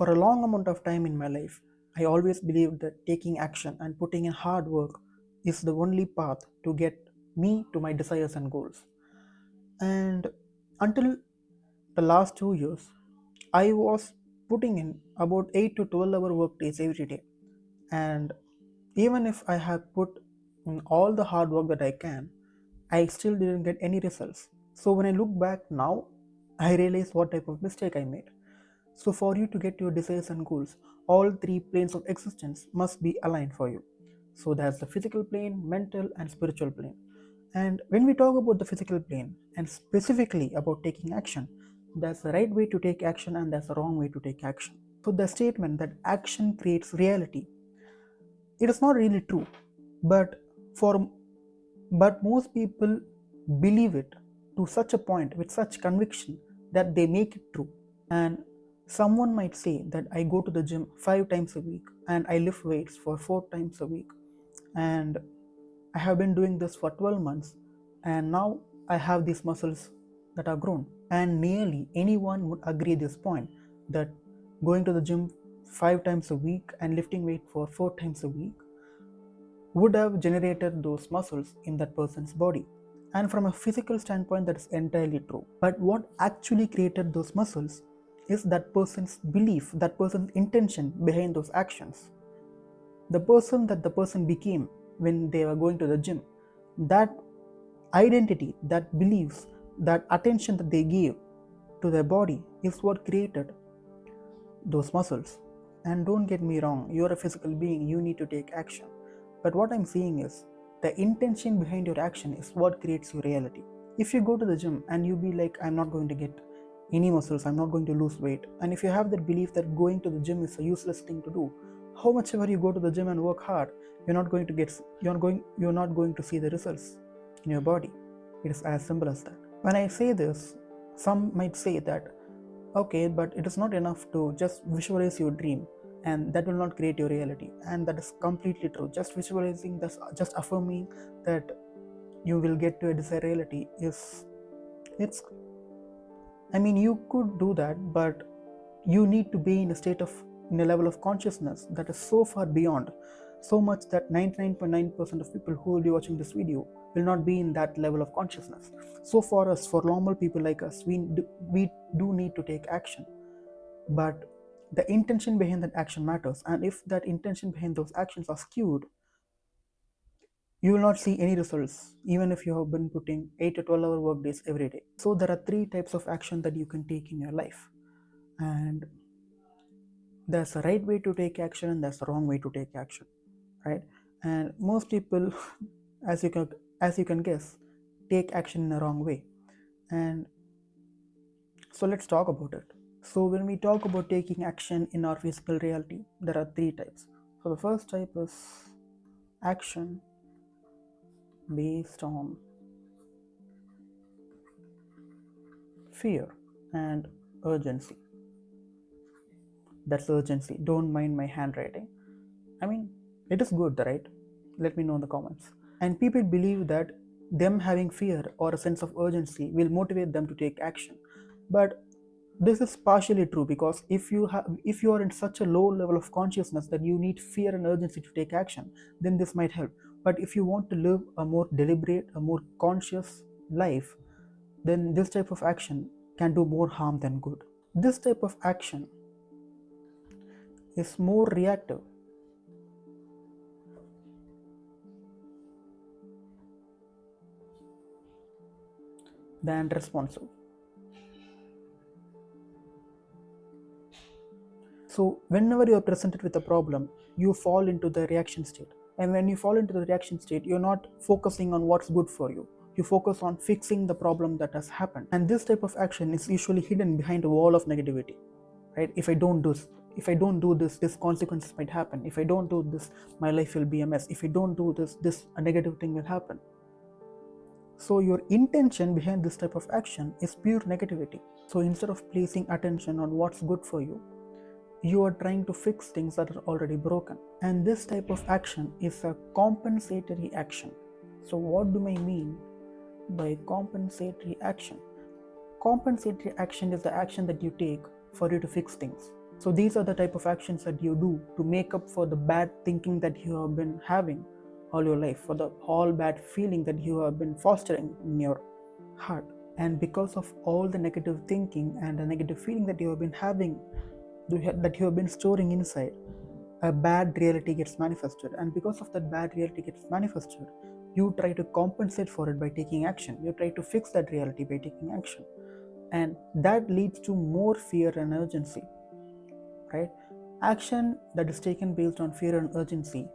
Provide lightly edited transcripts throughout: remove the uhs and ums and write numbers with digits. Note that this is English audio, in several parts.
For a long amount of time in my life, I always believed that taking action and putting in hard work is the only path to get me to my desires and goals. And until the last 2 years, I was putting in about 8 to 12 hour work days every day. And even if I have put in all the hard work that I can, I still didn't get any results. So when I look back now, I realize what type of mistake I made. So for you to get your desires and goals, all three planes of existence must be aligned for you. So there's the physical plane, mental, and spiritual plane. And when we talk about the physical plane and specifically about taking action, there's the right way to take action and there's the wrong way to take action. So the statement that action creates reality, it is not really true, but for but most people believe it to such a point with such conviction that they make it true. And someone might say that I go to the gym 5 times a week and I lift weights for 4 times a week, and I have been doing this for 12 months, and now I have these muscles that are grown. And nearly anyone would agree this point that going to the gym 5 times a week and lifting weight for 4 times a week would have generated those muscles in that person's body. And from a physical standpoint, that is entirely true. But what actually created those muscles is that person's belief, that person's intention behind those actions. The person that the person became when they were going to the gym, that identity, that beliefs, that attention that they gave to their body is what created those muscles. And don't get me wrong, you're a physical being, you need to take action. But what I'm saying is, the intention behind your action is what creates your reality. If you go to the gym and you be like, I'm not going to get any muscles, I'm not going to lose weight, and if you have that belief that going to the gym is a useless thing to do, how much ever you go to the gym and work hard, you're not going to see the results in your body. It is as simple as that. When I say this, some might say that okay, but it is not enough to just visualize your dream and that will not create your reality. And that is completely true. Just visualizing this, just affirming that you will get to a desired reality it's I mean, you could do that, but you need to be in a level of consciousness that is so far beyond, so much that 99.9% of people who will be watching this video will not be in that level of consciousness. So for us, for normal people like us, we do need to take action, but the intention behind that action matters. And if that intention behind those actions are skewed, you will not see any results even if you have been putting 8 to 12 hour work days every day. So there are three types of action that you can take in your life, and there's a right way to take action and there's a wrong way to take action, right? And most people as you can guess, take action in a wrong way. And so let's talk about it. So when we talk about taking action in our physical reality, there are three types. So the first type is action based on fear and urgency. That's urgency. Don't mind my handwriting. I mean, it is good, right? Let me know in the comments. And people believe that them having fear or a sense of urgency will motivate them to take action. But this is partially true, because if you are in such a low level of consciousness that you need fear and urgency to take action, then this might help. But if you want to live a more deliberate, a more conscious life, then this type of action can do more harm than good. This type of action is more reactive than responsive. So whenever you are presented with a problem, you fall into the reaction state. And when you fall into the reaction state, you're not focusing on what's good for you. You focus on fixing the problem that has happened. And this type of action is usually hidden behind a wall of negativity, right? If I don't do this, this consequences might happen. If I don't do this, my life will be a mess. If I don't do this a negative thing will happen. So your intention behind this type of action is pure negativity. So instead of placing attention on what's good for you, you are trying to fix things that are already broken. And this type of action is a compensatory action. So what do I mean by compensatory action? Compensatory action is the action that you take for you to fix things. So these are the type of actions that you do to make up for the bad thinking that you have been having all your life, for the all bad feeling that you have been fostering in your heart. And because of all the negative thinking and the negative feeling that you have been having, that you have been storing inside, a bad reality gets manifested. And because of that bad reality gets manifested, you try to compensate for it by taking action. You try to fix that reality by taking action. And that leads to more fear and urgency, right? Action that is taken based on fear and urgency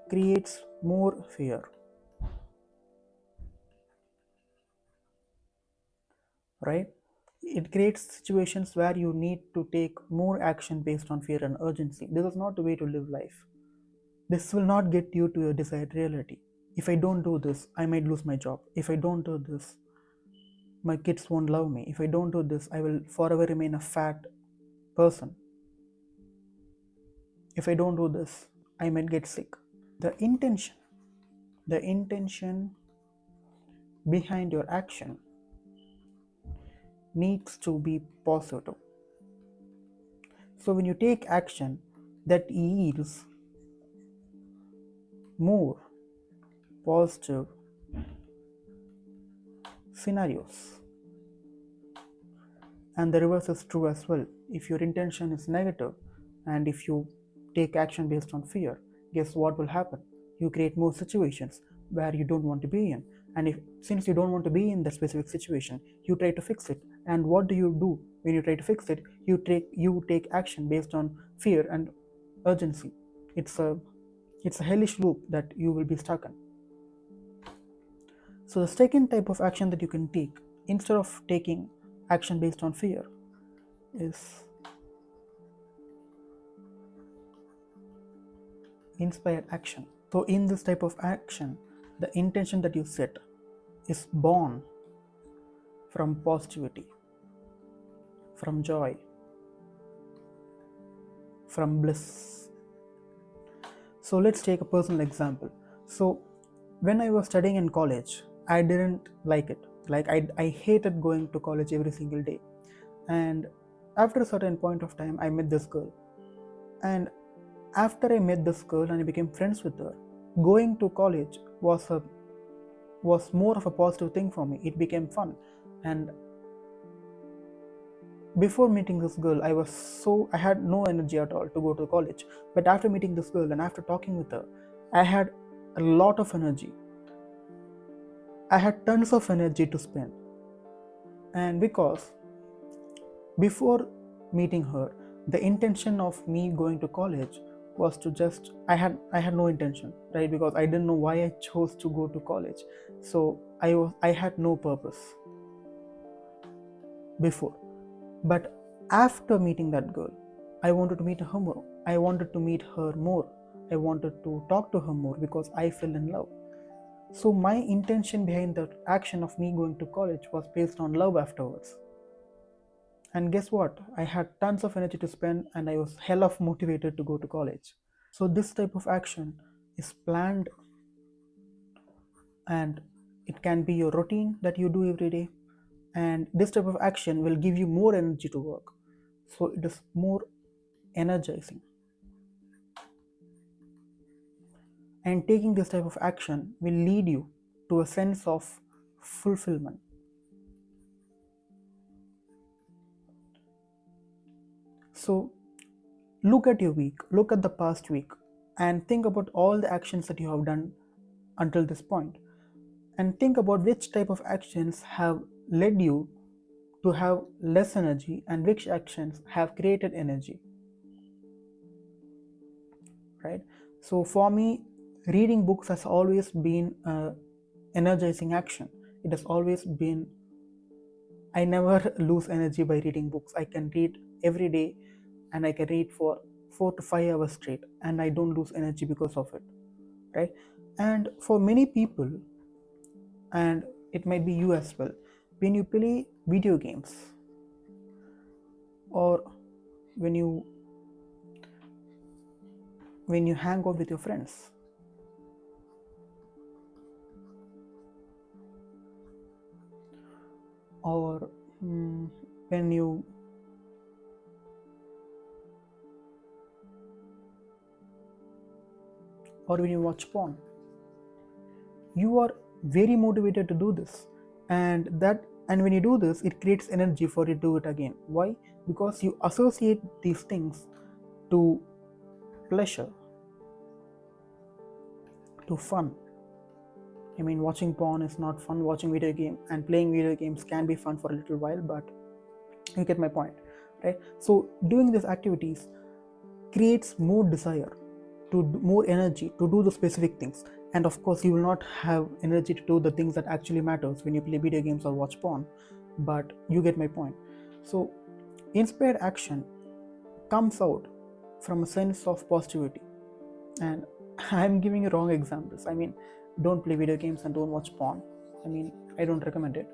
creates more fear, right? It creates situations where you need to take more action based on fear and urgency. This is not the way to live life. This will not get you to your desired reality. If I don't do this, I might lose my job. If I don't do this, my kids won't love me. If I don't do this, I will forever remain a fat person. If I don't do this, I might get sick. The intention behind your action needs to be positive. So when you take action, that yields more positive scenarios. And the reverse is true as well. If your intention is negative and if you take action based on fear, guess what will happen? You create more situations where you don't want to be in. And since you don't want to be in that specific situation, you try to fix it. And what do you do when you try to fix it? You take action based on fear and urgency. It's a hellish loop that you will be stuck in. So the second type of action that you can take instead of taking action based on fear is inspired action. So in this type of action, the intention that you set is born from positivity, from joy, from bliss. So let's take a personal example. So when I was studying in college, I didn't like it. Like I hated going to college every single day. And after a certain point of time, I met this girl. And after I met this girl and I became friends with her, going to college was more of a positive thing for me. It became fun. And before meeting this girl, I had no energy at all to go to college. But after meeting this girl and after talking with her, I had a lot of energy. I had tons of energy to spend. And because before meeting her, the intention of me going to college was to just I had no intention, right? Because I didn't know why I chose to go to college. So I had no purpose before. But after meeting that girl, I wanted to meet her more. I wanted to meet her more. I wanted to talk to her more because I fell in love. So my intention behind the action of me going to college was based on love afterwards. And guess what? I had tons of energy to spend and I was hell of motivated to go to college. So this type of action is planned and it can be your routine that you do every day. And this type of action will give you more energy to work. So it is more energizing. And taking this type of action will lead you to a sense of fulfillment. So look at your week, look at the past week, and think about all the actions that you have done until this point. And think about which type of actions have led you to have less energy and which actions have created energy, right? So for me, reading books has always been an energizing action. It has always been, I never lose energy by reading books. I can read every day and I can read for 4 to 5 hours straight and I don't lose energy because of it, right? And for many people, and it might be you as well, when you play video games or when you hang out with your friends, or when you or when you watch porn. You are very motivated to do this, and when you do this, it creates energy for you to do it again. Why? Because you associate these things to pleasure, to fun. I mean, watching porn is not fun. Watching video game and playing video games can be fun for a little while, but you get my point, right? So doing these activities creates more desire, more energy to do the specific things. And of course, you will not have energy to do the things that actually matters when you play video games or watch porn, but you get my point. So inspired action comes out from a sense of positivity. And I'm giving you wrong examples. I mean, don't play video games and don't watch porn. I mean, I don't recommend it.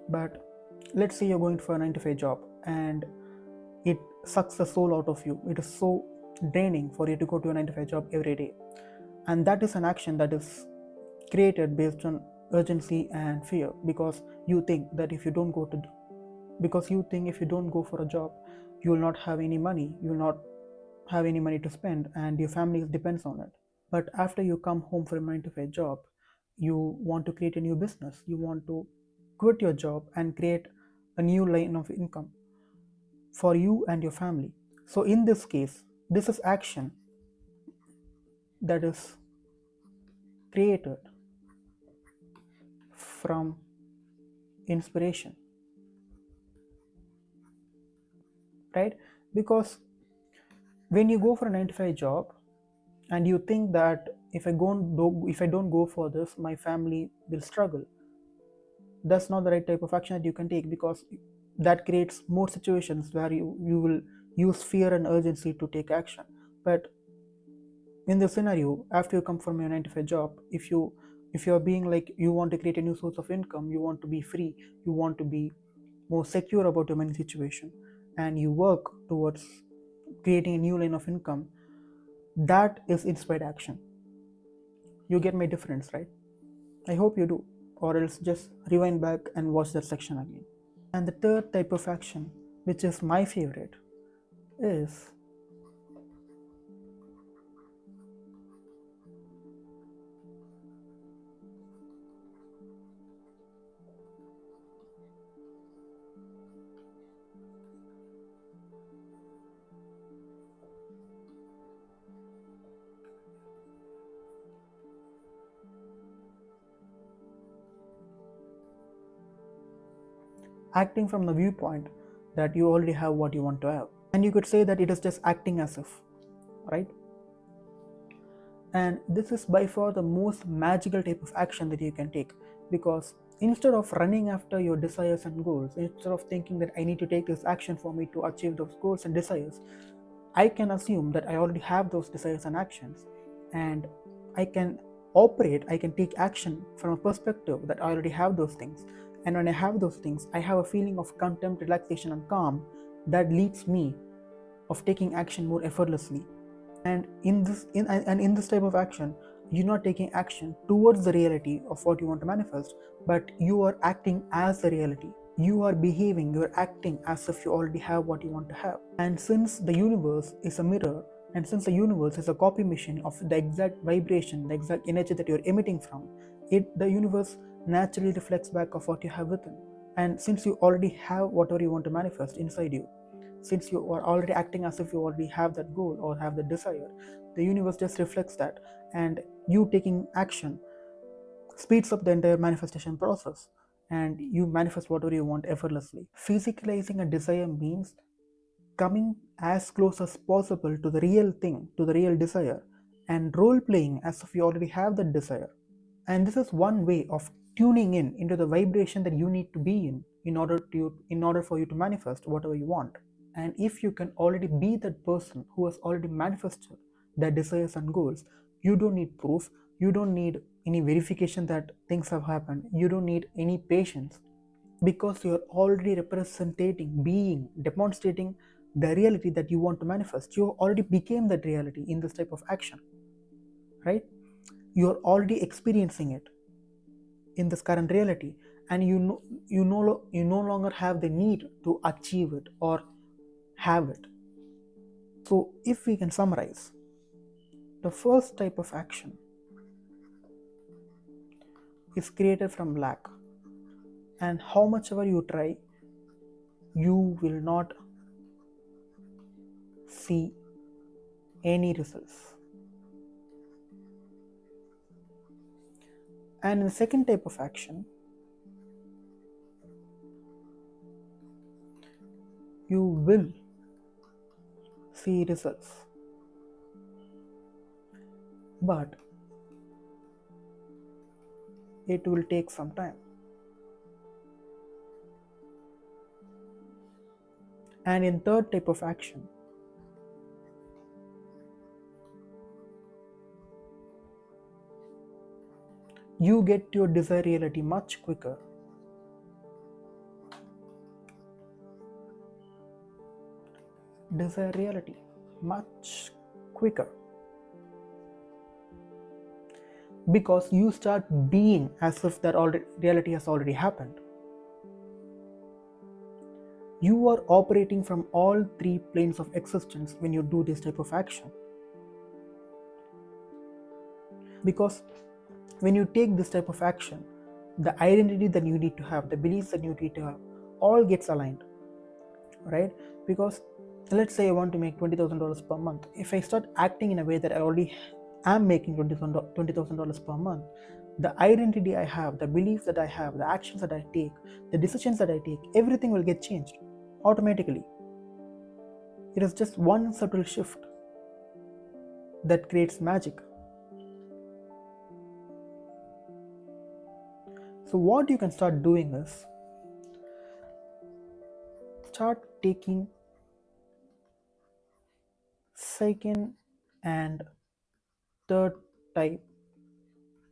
But let's say you're going for a 9 to 5 job and it sucks the soul out of you. It is so draining for you to go to a 9 to 5 job every day. And that is an action that is created based on urgency and fear, because you think that if you don't go for a job, you will not have any money, you will not have any money to spend, and your family depends on it. But after you come home from a 9 to 5 job, you want to create a new business, you want to quit your job and create a new line of income for you and your family. So in this case, this is action that is created from inspiration, right? Because when you go for a 9 to 5 job and you think that if I don't go for this, my family will struggle, that's not the right type of action that you can take, because that creates more situations where you will use fear and urgency to take action. But in this scenario, after you come from your 9 to 5 job, if you're being like, you want to create a new source of income, you want to be free, you want to be more secure about your money situation, and you work towards creating a new line of income, that is inspired action. You get my difference, right? I hope you do, or else just rewind back and watch that section again. And the third type of action, which is my favorite, is acting from the viewpoint that you already have what you want to have. And you could say that it is just acting as if, right? And this is by far the most magical type of action that you can take, because instead of running after your desires and goals, instead of thinking that I need to take this action for me to achieve those goals and desires, I can assume that I already have those desires and actions, and I can take action from a perspective that I already have those things. And when I have those things, I have a feeling of contempt, relaxation, and calm that leads me of taking action more effortlessly. And in this type of action, you're not taking action towards the reality of what you want to manifest, but you are acting as the reality. You are behaving, you're acting as if you already have what you want to have. And since the universe is a mirror, and since the universe is a copy machine of the exact vibration, the exact energy that you're emitting from, the universe naturally reflects back of what you have within. And since you already have whatever you want to manifest inside you, since you are already acting as if you already have that goal or have the desire, the universe just reflects that, and you taking action speeds up the entire manifestation process, and you manifest whatever you want effortlessly. Physicalizing a desire means coming as close as possible to the real thing, to the real desire, and role playing as if you already have that desire. And this is one way of tuning in into the vibration that you need to be in order for you to manifest whatever you want. And if you can already be that person who has already manifested their desires and goals, you don't need proof, you don't need any verification that things have happened, you don't need any patience, because you're already demonstrating the reality that you want to manifest. You already became that reality in this type of action, right? You're already experiencing it in this current reality, and you no longer have the need to achieve it or have it. So if we can summarize, The first type of action is created from lack, and how much ever you try, you will not see any results. And in the second type of action, you will see results, but it will take some time. And in third type of action, you get your desired reality much quicker. Desired reality much quicker, because you start being as if that reality has already happened. You are operating from all three planes of existence when you do this type of action. Because when you take this type of action, the identity that you need to have, the beliefs that you need to have, all gets aligned, right? Because let's say I want to make $20,000 per month. If I start acting in a way that I already am making $20,000 per month, the identity I have, the beliefs that I have, the actions that I take, the decisions that I take, everything will get changed automatically. It is just one subtle shift that creates magic. So what you can start doing is start taking second and third type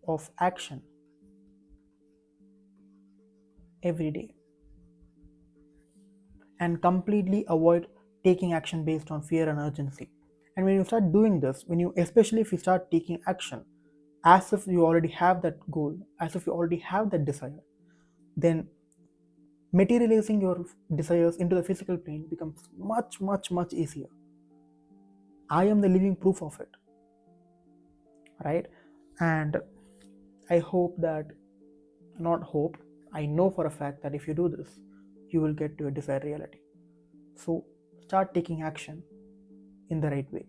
of action every day, and completely avoid taking action based on fear and urgency. And when you start doing this, especially if you start taking action as if you already have that goal, as if you already have that desire, then materializing your desires into the physical plane becomes much easier. I am the living proof of it, right? And I hope that, not hope, I know for a fact that if you do this, you will get to your desired reality. So start taking action in the right way.